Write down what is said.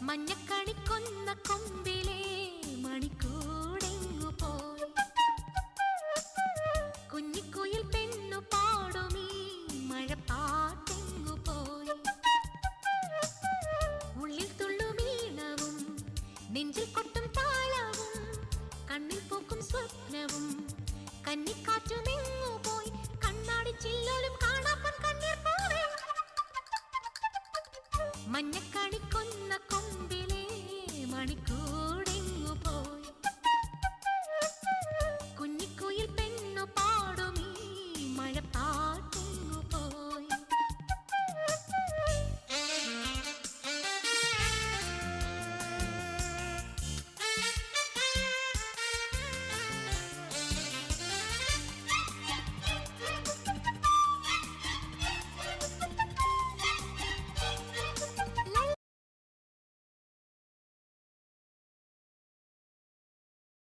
മഞ്ഞക്കണിക്കൊന്ന കൊമ്പിലെ മണിക്കൂടെങ്ങു പോയി. കുഞ്ഞിക്കുയിൽ പെണ്ണു പാടുമീ മഴപ്പാട്ടെങ്ങു പോയി. ഉള്ളിൽ തുള്ളുമീണവും നെഞ്ചിൽ കൊട്ടും താളവും കണ്ണിൽ പൂക്കും സ്വപ്നവും കന്നിക്കാറ്റു നിന്നു പോയി. കണ്ണാടി ചില്ലോലും കാണാപ്പൻ കണ്ണീർ പോവേ. മഞ്ഞക്കണിക്കൊന്ന കൊമ്പിലെ മണിക്കൂർ